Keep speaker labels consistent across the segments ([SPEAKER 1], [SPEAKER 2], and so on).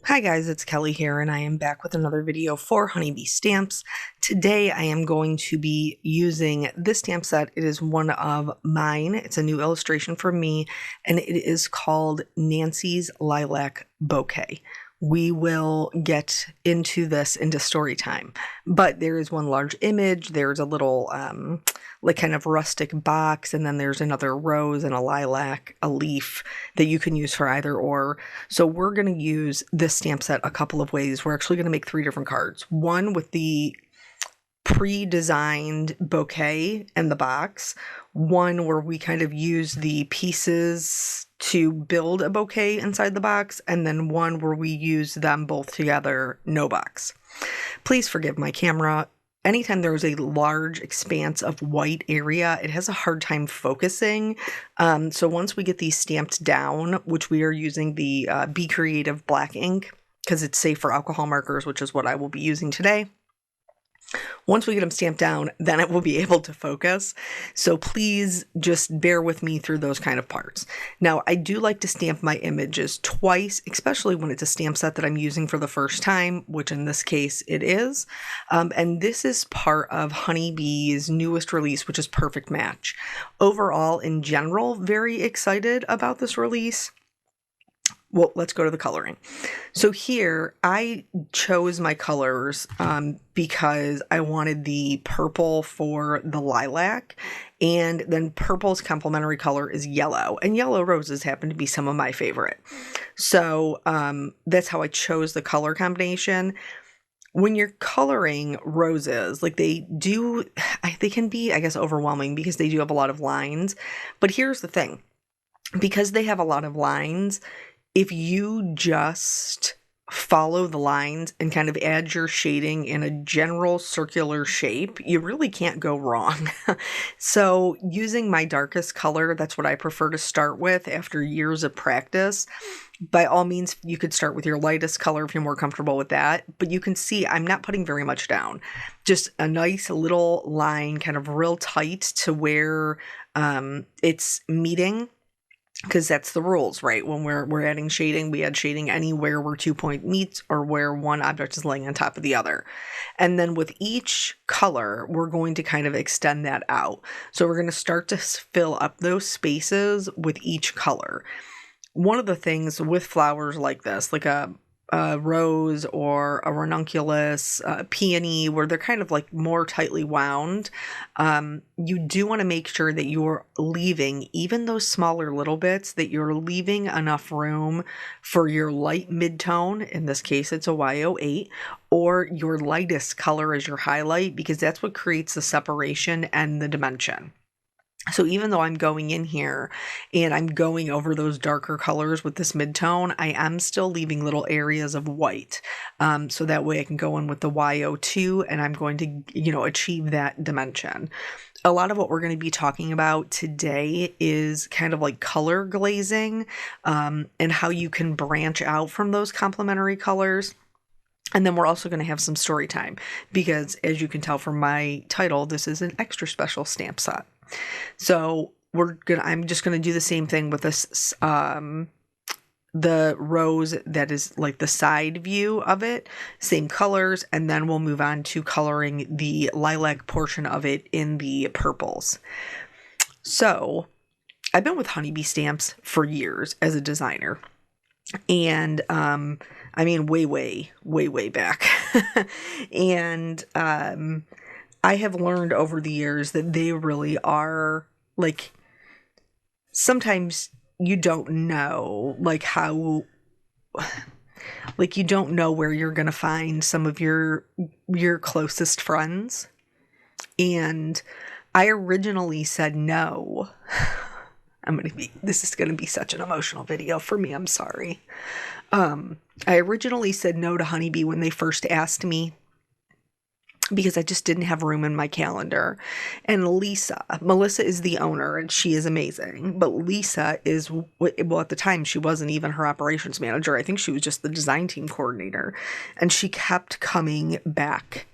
[SPEAKER 1] Hi guys, it's Kelly here, and I am back with another video for Honeybee Stamps. Today I am going to be using this stamp set. It is one of mine. It's a new illustration from me, and it is called Nancy's Lilac Bouquet. We will get into this into story time, but there is one large image. There's a little like kind of rustic box, and then there's another rose and a lilac, a leaf that you can use for either or. So we're going to use this stamp set a couple of ways. We're actually going to make 3 different cards. One with the pre-designed bouquet and the box, one where we kind of use the pieces to build a bouquet inside the box, and then one where we use them both together, no box. Please forgive my camera. Anytime there's a large expanse of white area, it has a hard time focusing. So once we get these stamped down, which we are using the Be Creative black ink, because it's safe for alcohol markers, which is what I will be using today. Once we get them stamped down, then it will be able to focus. So please just bear with me through those kind of parts. Now, I do like to stamp my images twice, especially when it's a stamp set that I'm using for the first time, which in this case it is. And this is part of Honeybee's newest release, which is Perfect Match. Overall, in general, very excited about this release. Well, let's go to the coloring. So here, I chose my colors because I wanted the purple for the lilac, and then purple's complementary color is yellow, and yellow roses happen to be some of my favorite. So that's how I chose the color combination. When you're coloring roses, like they can be, I guess, overwhelming because they do have a lot of lines. But here's the thing, because they have a lot of lines, if you just follow the lines and kind of add your shading in a general circular shape, you really can't go wrong. So using my darkest color, that's what I prefer to start with after years of practice. By all means, you could start with your lightest color if you're more comfortable with that. But you can see I'm not putting very much down. Just a nice little line, kind of real tight to where it's meeting. Because that's the rules, right? When we're adding shading, we add shading anywhere where 2 point meets or where one object is laying on top of the other. And then with each color, we're going to kind of extend that out. So we're going to start to fill up those spaces with each color. One of the things with flowers like this, like a rose or a ranunculus, a peony, where they're kind of like more tightly wound, you do want to make sure that you're leaving, even those smaller little bits, that you're leaving enough room for your light mid-tone, in this case it's a Y08, or your lightest color as your highlight, because that's what creates the separation and the dimension. So even though I'm going in here and I'm going over those darker colors with this mid-tone, I am still leaving little areas of white. So that way I can go in with the Y02 and I'm going to, achieve that dimension. A lot of what we're going to be talking about today is kind of like color glazing, and how you can branch out from those complementary colors. And then we're also going to have some story time because, as you can tell from my title, this is an extra special stamp set. So I'm just going to do the same thing with this, the rose that is like the side view of it, same colors, and then we'll move on to coloring the lilac portion of it in the purples. So I've been with Honeybee Stamps for years as a designer. And, I mean, way back. And, I have learned over the years that they really are, like, sometimes you don't know, like, how, like, you don't know where you're going to find some of your closest friends. And I originally said no. This is going to be such an emotional video for me. I'm sorry. I originally said no to Honeybee when they first asked me, because I just didn't have room in my calendar. And Melissa is the owner and she is amazing. But Lisa is, well, at the time, she wasn't even her operations manager. I think she was just the design team coordinator. And she kept coming back.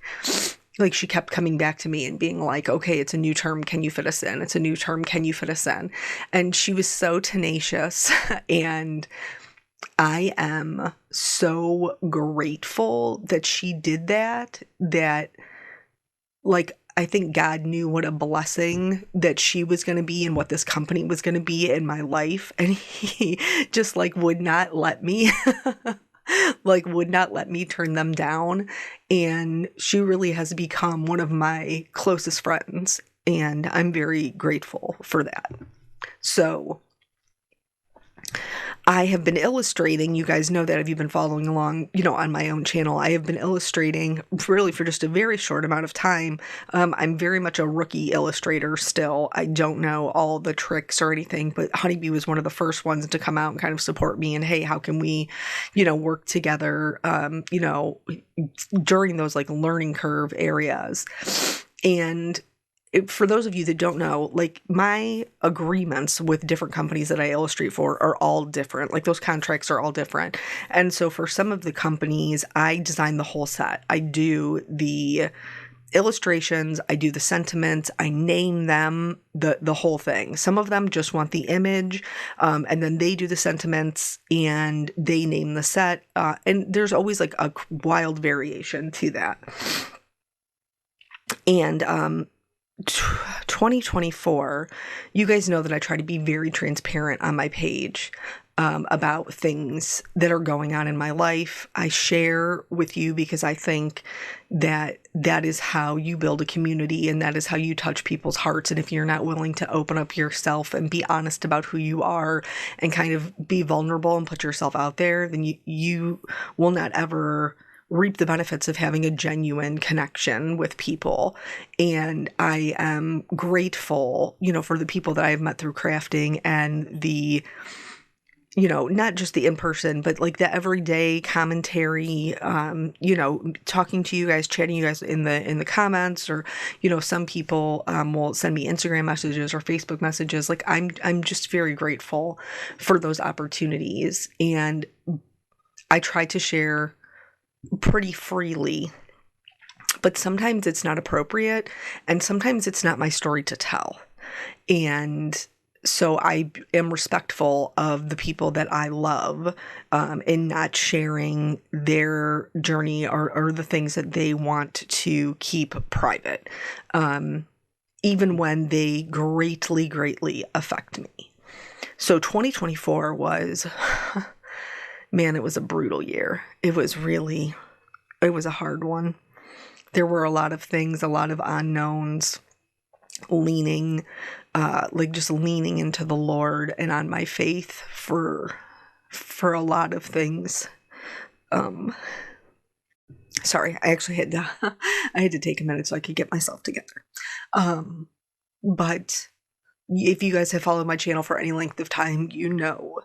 [SPEAKER 1] Like, she kept coming back to me and being like, okay, it's a new term. Can you fit us in? It's a new term. Can you fit us in? And she was so tenacious. And I am so grateful that she did that, like, I think God knew what a blessing that she was going to be and what this company was going to be in my life. And he just like would not let me, like would not let me turn them down. And she really has become one of my closest friends. And I'm very grateful for that. So I have been illustrating. You guys know that if you've been following along, on my own channel, I have been illustrating really for just a very short amount of time. I'm very much a rookie illustrator still. I don't know all the tricks or anything, but Honeybee was one of the first ones to come out and kind of support me and, hey, how can we, work together, during those like learning curve areas. And for those of you that don't know, like my agreements with different companies that I illustrate for are all different. Like those contracts are all different. And so for some of the companies, I design the whole set. I do the illustrations, I do the sentiments, I name them, the whole thing. Some of them just want the image, and then they do the sentiments and they name the set. And there's always like a wild variation to that. And 2024, you guys know that I try to be very transparent on my page about things that are going on in my life. I share with you because I think that that is how you build a community and that is how you touch people's hearts. And if you're not willing to open up yourself and be honest about who you are and kind of be vulnerable and put yourself out there, then you will not ever reap the benefits of having a genuine connection with people. And I am grateful, for the people that I've met through crafting and the, not just the in-person, but like the everyday commentary, talking to you guys, chatting you guys in the comments, or, some people will send me Instagram messages or Facebook messages. Like I'm just very grateful for those opportunities. And I try to share pretty freely, but sometimes it's not appropriate and sometimes it's not my story to tell. And so I am respectful of the people that I love, in not sharing their journey or the things that they want to keep private, even when they greatly, greatly affect me. So 2024 was man, it was a brutal year. It was a hard one. There were a lot of things, a lot of unknowns, leaning into the Lord and on my faith for a lot of things. Sorry, I actually had to take a minute so I could get myself together. But if you guys have followed my channel for any length of time, you know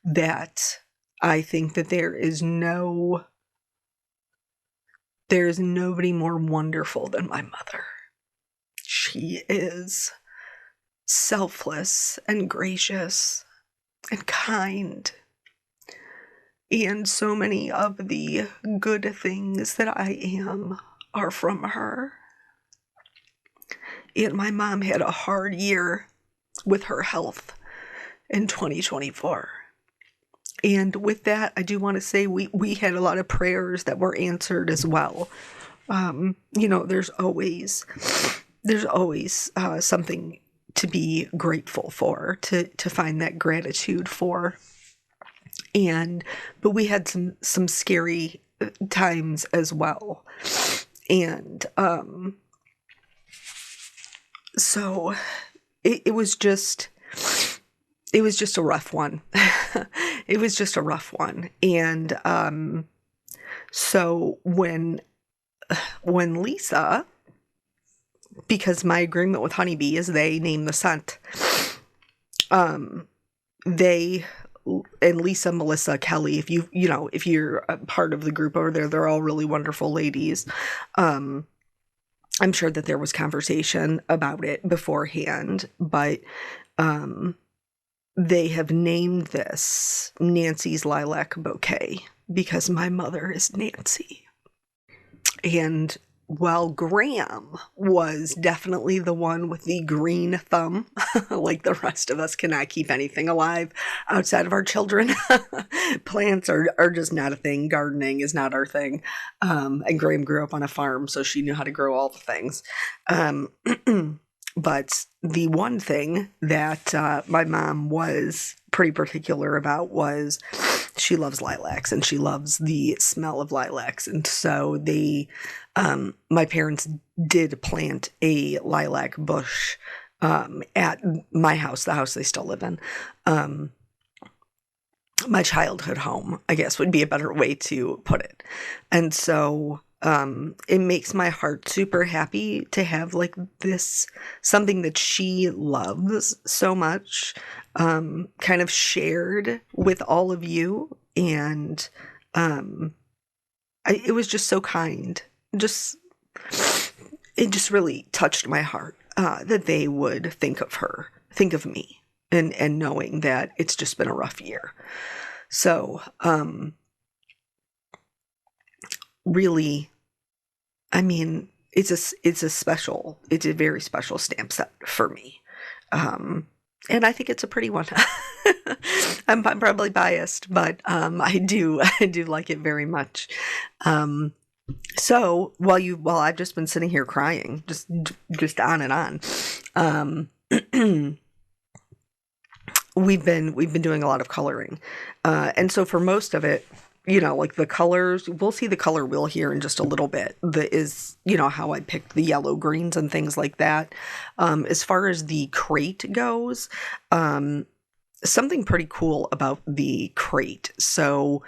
[SPEAKER 1] that I think that there is nobody more wonderful than my mother. She is selfless and gracious and kind. And so many of the good things that I am are from her. And my mom had a hard year with her health in 2024. And with that, I do want to say we had a lot of prayers that were answered as well. There's always something to be grateful for, to find that gratitude for. But we had some scary times as well. And so it was just a rough one. It was just a rough one. And so when Lisa, because my agreement with Honeybee is they name the scent, they, and Lisa, Melissa, Kelly, if you're a part of the group over there, they're all really wonderful ladies. I'm sure that there was conversation about it beforehand, but they have named this Nancy's Lilac Bouquet because my mother is Nancy. And While Graham was definitely the one with the green thumb, like the rest of us cannot keep anything alive outside of our children. Plants are just not a thing. Gardening is not our thing. And Graham grew up on a farm, so she knew how to grow all the things. Um, but the one thing that my mom was pretty particular about was she loves lilacs and she loves the smell of lilacs. And so my parents did plant a lilac bush at my house, the house they still live in. My childhood home, I guess would be a better way to put it. And so it makes my heart super happy to have like this, something that she loves so much, kind of shared with all of you. And it was just so kind. It just really touched my heart that they would think of me, and knowing that it's just been a rough year. So, really, I mean, it's a very special stamp set for me. And I think it's a pretty one. I'm probably biased, but I do like it very much. So while I've just been sitting here crying, just on and on, we've been doing a lot of coloring, and so for most of it, like the colors, we'll see the color wheel here in just a little bit. That is, how I picked the yellow greens and things like that. As far as the crate goes, something pretty cool about the crate. So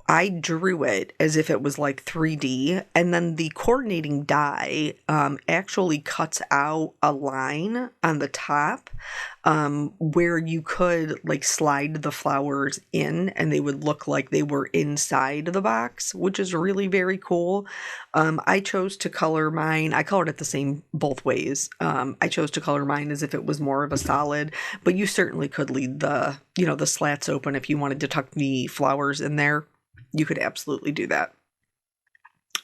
[SPEAKER 1] I drew it as if it was like 3D, and then the coordinating die actually cuts out a line on the top where you could like slide the flowers in and they would look like they were inside the box, which is really very cool. I chose to color mine. I colored it the same both ways. I chose to color mine as if it was more of a solid, but you certainly could leave the slats open if you wanted to tuck the flowers in there. You could absolutely do that.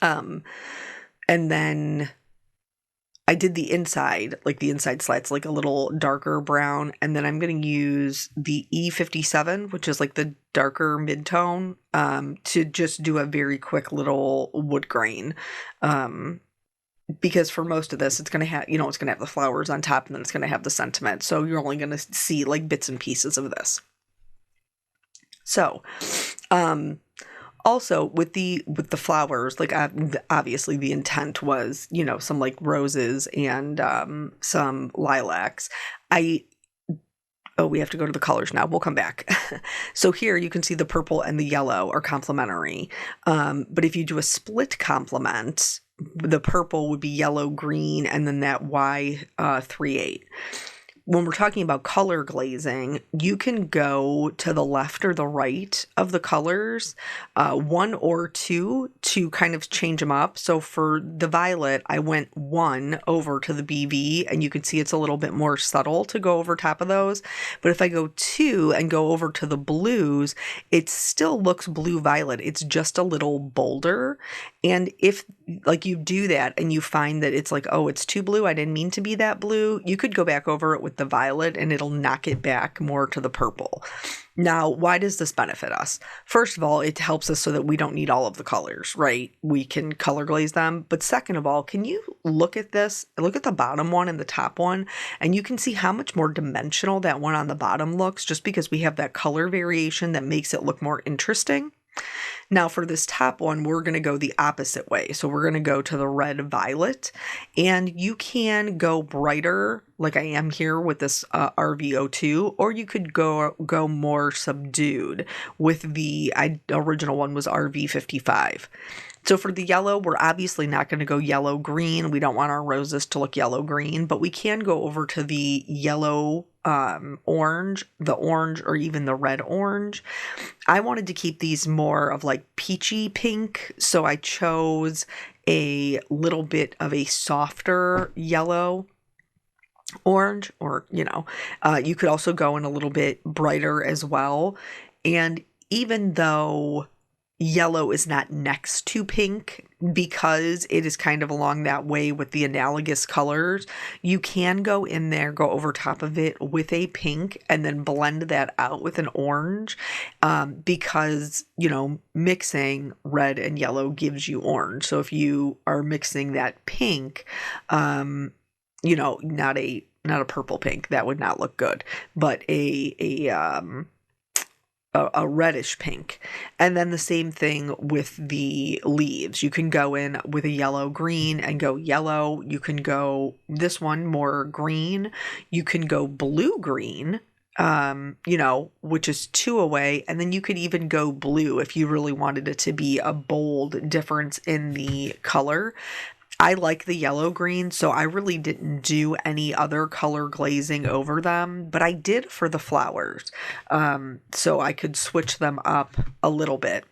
[SPEAKER 1] And then I did the inside slats like a little darker brown, and then I'm going to use the E57, which is like the darker mid-tone, to just do a very quick little wood grain. Because for most of this, it's going to have, it's going to have the flowers on top, and then it's going to have the sentiment. So you're only going to see like bits and pieces of this. So, also with the flowers, like obviously the intent was, some like roses and some lilacs. We have to go to the colors now. We'll come back. So here you can see the purple and the yellow are complementary. But if you do a split complement, the purple would be yellow, green, and then that Y38. When we're talking about color glazing, you can go to the left or the right of the colors, one or two, to kind of change them up. So for the violet, I went one over to the BV, and you can see it's a little bit more subtle to go over top of those. But if I go two and go over to the blues, it still looks blue-violet. It's just a little bolder. And if like you do that and you find that it's like, oh, it's too blue, I didn't mean to be that blue, you could go back over it with the violet and it'll knock it back more to the purple. Now, why does this benefit us? First of all, it helps us so that we don't need all of the colors, right? We can color glaze them. But second of all, can you look at this? Look at the bottom one and the top one, and you can see how much more dimensional that one on the bottom looks, just because we have that color variation that makes it look more interesting. Now for this top one, we're going to go the opposite way. So we're going to go to the red violet, and you can go brighter like I am here with this RV02, or you could go more subdued with the original one was RV55. So for the yellow, we're obviously not going to go yellow-green. We don't want our roses to look yellow-green, but we can go over to the yellow orange, the orange, or even the red orange. I wanted to keep these more of like peachy pink, so I chose a little bit of a softer yellow orange, or you could also go in a little bit brighter as well. And even though yellow is not next to pink because it is kind of along that way with the analogous colors. You can go in there, go over top of it with a pink and then blend that out with an orange, because, you know, mixing red and yellow gives you orange. So if you are mixing that pink, you know, not a purple pink, that would not look good, but a reddish pink. And then the same thing with the leaves. You can go in with a yellow green and go yellow. You can go this one more green. You can go blue green, you know, which is 2 away. And then you could even go blue if you really wanted it to be a bold difference in the color. I like the yellow green, so I really didn't do any other color glazing over them, but I did for the flowers, so I could switch them up a little bit.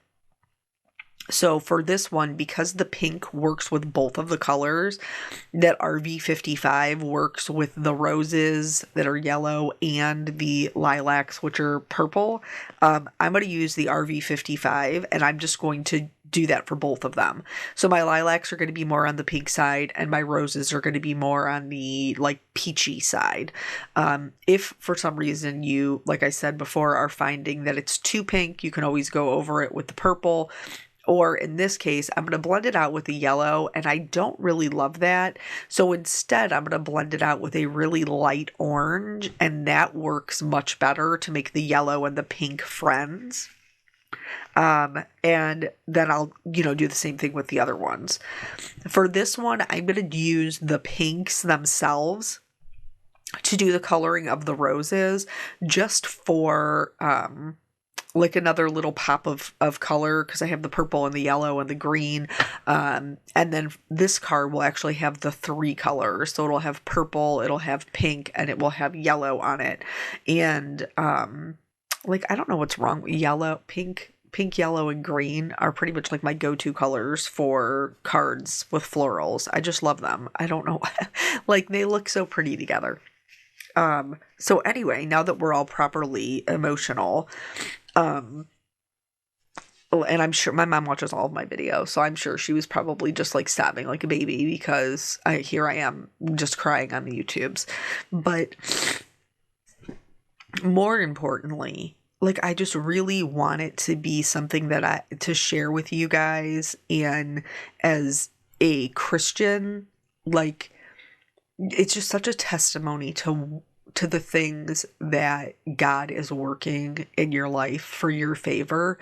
[SPEAKER 1] So for this one, because the pink works with both of the colors, that RV55 works with the roses that are yellow and the lilacs, which are purple, I'm going to use the RV55, and I'm just going to do that for both of them. So my lilacs are going to be more on the pink side, and my roses are going to be more on the like peachy side. If for some reason you, like I said before, are finding that it's too pink, you can always go over it with the purple. Or in this case, I'm going to blend it out with the yellow, and I don't really love that. So instead, I'm going to blend it out with a really light orange, and that works much better to make the yellow and the pink friends. And then I'll, you know, do the same thing with the other ones. For this one, I'm going to use the pinks themselves to do the coloring of the roses, just for, like another little pop of color, because I have the purple and the yellow and the green. And then this card will actually have the 3 colors. So it'll have purple, it'll have pink, and it will have yellow on it. And, like, I don't know what's wrong with yellow, pink, yellow, and green are pretty much like my go-to colors for cards with florals. I just love them. I don't know. Like, they look so pretty together. So anyway, now that we're all properly emotional, and I'm sure my mom watches all of my videos, so I'm sure she was probably just like sobbing like a baby because here I am just crying on the YouTubes. But more importantly, like, I just really want it to be something that to share with you guys. And as a Christian, like, it's just such a testimony to the things that God is working in your life for your favor,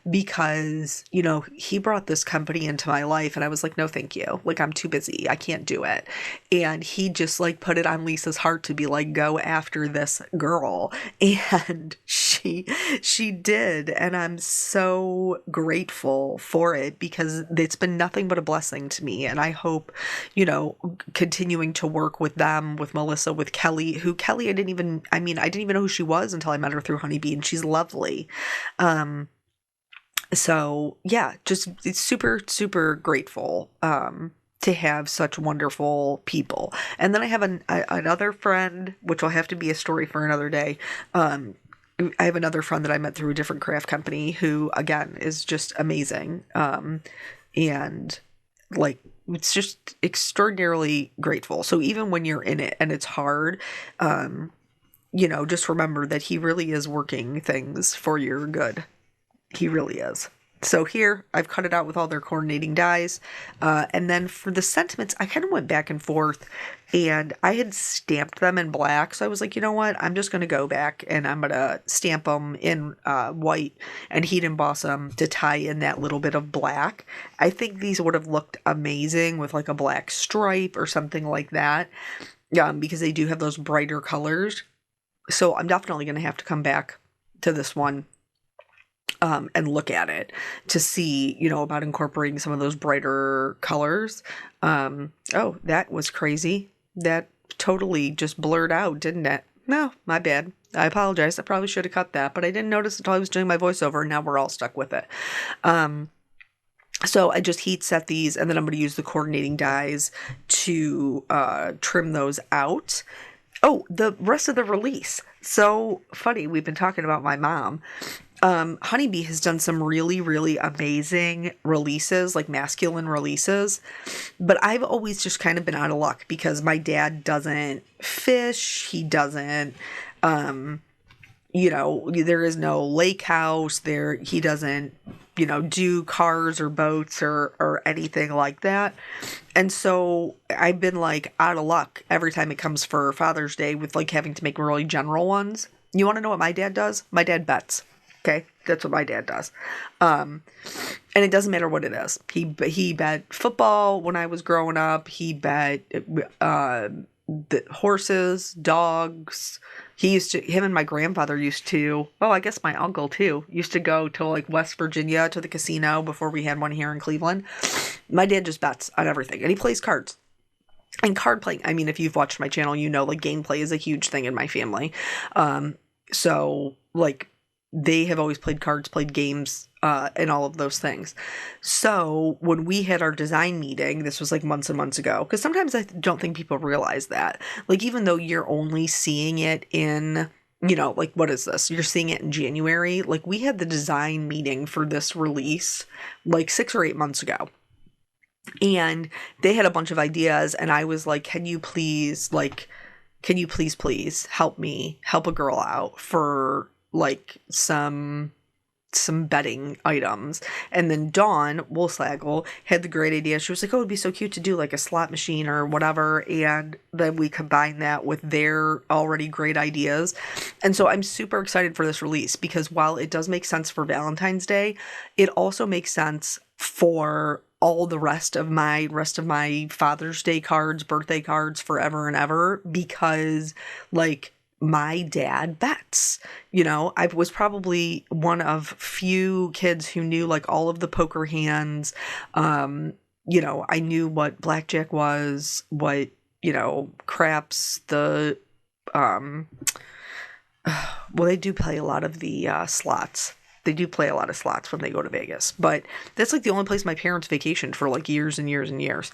[SPEAKER 1] because, you know, he brought this company into my life and I was like, no, thank you. Like, I'm too busy. I can't do it. And he just like put it on Lisa's heart to be like, go after this girl. And she did. And I'm so grateful for it, because it's been nothing but a blessing to me. And I hope, you know, continuing to work with them, with Melissa, with Kelly, I didn't even know who she was until I met her through Honeybee, and she's lovely. So yeah, just it's super, super grateful, to have such wonderful people. And then I have another friend, which will have to be a story for another day. I have another friend that I met through a different craft company who, again, is just amazing. And like, it's just extraordinarily grateful. So even when you're in it and it's hard, you know, just remember that he really is working things for your good. He really is. So here, I've cut it out with all their coordinating dies. And then for the sentiments, I kind of went back and forth, and I had stamped them in black. So I was like, you know what? I'm just going to go back and I'm going to stamp them in white and heat emboss them to tie in that little bit of black. I think these would have looked amazing with like a black stripe or something like that, because they do have those brighter colors. So I'm definitely going to have to come back to this one and look at it to see, you know, about incorporating some of those brighter colors. Oh, that was crazy. That totally just blurred out, didn't it? No, my bad. I apologize. I probably should have cut that, but I didn't notice until I was doing my voiceover, and now we're all stuck with it. So I just heat set these, and then I'm going to use the coordinating dies to trim those out. Oh, the rest of the release. So funny. We've been talking about my mom. Honeybee has done some really, really amazing releases, like masculine releases. But I've always just kind of been out of luck because my dad doesn't fish. He doesn't, there is no lake house there. He doesn't, do cars or boats or anything like that. And so I've been like out of luck every time it comes for Father's Day with like having to make really general ones. You want to know what my dad does? My dad bets. Okay, that's what my dad does. And it doesn't matter what it is. He bet football when I was growing up. He bet the horses, dogs. Him and my grandfather used to, oh, I guess my uncle too, used to go to like West Virginia to the casino before we had one here in Cleveland. My dad just bets on everything, and he plays cards. And card playing, I mean, if you've watched my channel, like gameplay is a huge thing in my family. So like they have always played cards, played games, and all of those things. So when we had our design meeting, this was like months and months ago, because sometimes I don't think people realize that. Like, even though you're only seeing it in, like, what is this? You're seeing it in January. Like, we had the design meeting for this release like 6 or 8 months ago. And they had a bunch of ideas, and I was like, can you please, please help me help a girl out for like some bedding items. And then Dawn Woolsagel had the great idea. She was like, oh, it'd be so cute to do like a slot machine or whatever. And then we combined that with their already great ideas. And so I'm super excited for this release because while it does make sense for Valentine's Day, it also makes sense for all the rest of my Father's Day cards, birthday cards, forever and ever, because like my dad bets. I was probably one of few kids who knew like all of the poker hands. I knew what blackjack was, what, craps, the, well, they do play a lot of the slots. They do play a lot of slots when they go to Vegas, but that's like the only place my parents vacationed for like years and years and years.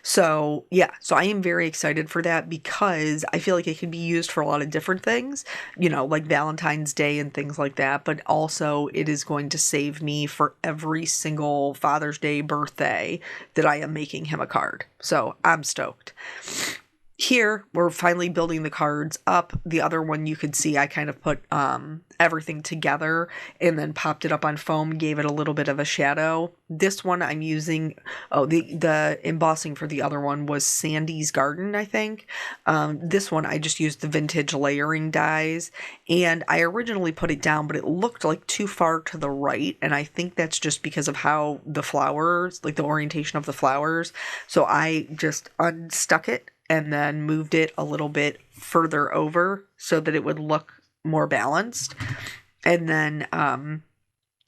[SPEAKER 1] So I am very excited for that because I feel like it can be used for a lot of different things, like Valentine's Day and things like that, but also it is going to save me for every single Father's Day, birthday that I am making him a card. So I'm stoked. Here, we're finally building the cards up. The other one you could see I kind of put everything together and then popped it up on foam, gave it a little bit of a shadow. This one I'm using, the embossing for the other one was Sandy's Garden, I think. This one I just used the vintage layering dies, and I originally put it down, but it looked like too far to the right, and I think that's just because of how the flowers, like the orientation of the flowers. So I just unstuck it and then moved it a little bit further over so that it would look more balanced. And then,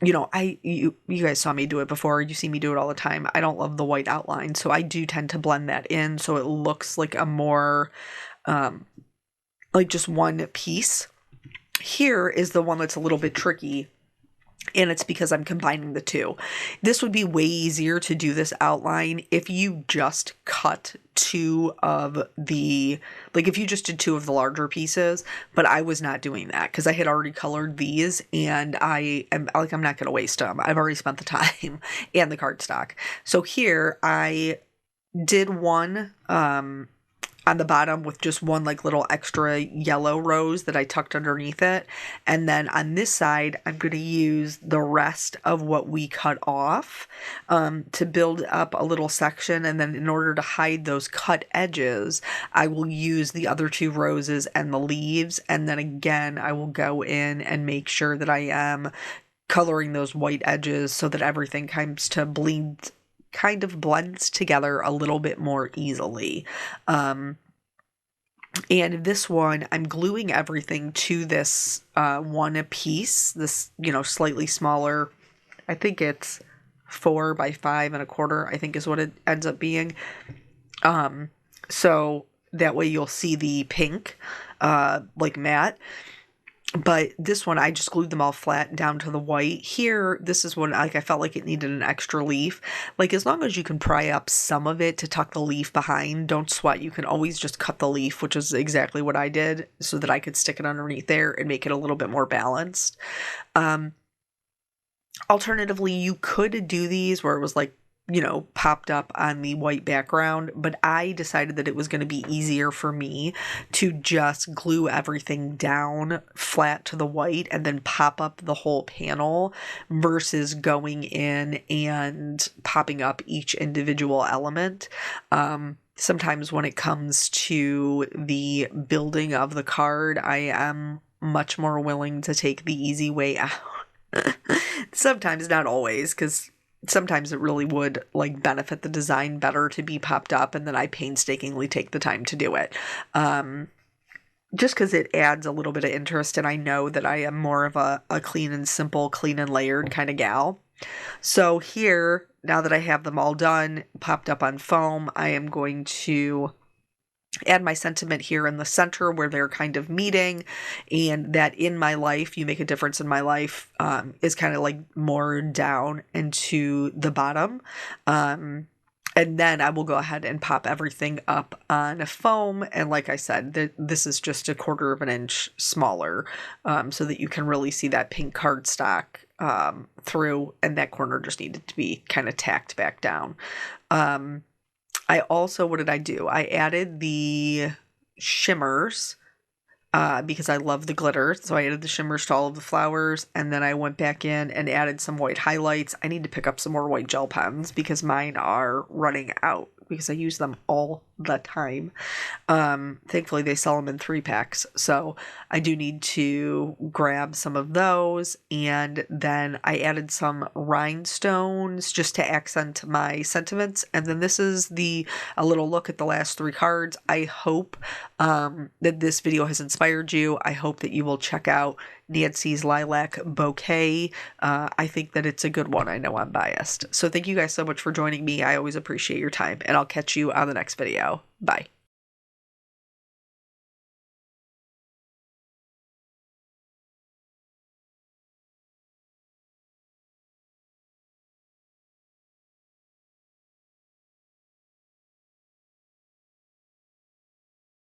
[SPEAKER 1] you guys saw me do it before. You see me do it all the time. I don't love the white outline, so I do tend to blend that in so it looks like a more, like just one piece. Here is the one that's a little bit tricky, and it's because I'm combining the two. This would be way easier to do this outline if you just cut two of the, like if you just did two of the larger pieces, but I was not doing that because I had already colored these and I'm not going to waste them. I've already spent the time and the cardstock. So here I did one, on the bottom with just one like little extra yellow rose that I tucked underneath it. And then on this side, I'm going to use the rest of what we cut off to build up a little section. And then in order to hide those cut edges, I will use the other two roses and the leaves. And then again, I will go in and make sure that I am coloring those white edges so that everything comes to kind of blends together a little bit more easily. And this one, I'm gluing everything to this one piece, this, slightly smaller, I think it's 4 by 5 and a quarter, I think is what it ends up being. So that way you'll see the pink, like matte. But this one, I just glued them all flat down to the white. Here, this is when like I felt like it needed an extra leaf. Like as long as you can pry up some of it to tuck the leaf behind, don't sweat. You can always just cut the leaf, which is exactly what I did, so that I could stick it underneath there and make it a little bit more balanced. Alternatively, you could do these where it was like, popped up on the white background, but I decided that it was going to be easier for me to just glue everything down flat to the white and then pop up the whole panel versus going in and popping up each individual element. Sometimes when it comes to the building of the card, I am much more willing to take the easy way out. Sometimes, not always, because sometimes it really would like benefit the design better to be popped up, and then I painstakingly take the time to do it. Just because it adds a little bit of interest, and I know that I am more of a clean and simple, clean and layered kind of gal. So here, now that I have them all done, popped up on foam, I am going to add my sentiment here in the center where they're kind of meeting, and that in my life, you make a difference in my life, is kind of like more down into the bottom. And then I will go ahead and pop everything up on a foam. And like I said, this is just a 1/4 of an inch smaller, so that you can really see that pink cardstock through, and that corner just needed to be kind of tacked back down. I also, what did I do? I added the shimmers because I love the glitter. So I added the shimmers to all of the flowers, and then I went back in and added some white highlights. I need to pick up some more white gel pens because mine are running out because I use them all the time. Thankfully, they sell them in 3-packs. So I do need to grab some of those. And then I added some rhinestones just to accent my sentiments. And then this is a little look at the last 3 cards. I hope that this video has inspired you. I hope that you will check out Nancy's Lilac Bouquet. I think that it's a good one. I know I'm biased. So thank you guys so much for joining me. I always appreciate your time, and I'll catch you on the next video. Bye.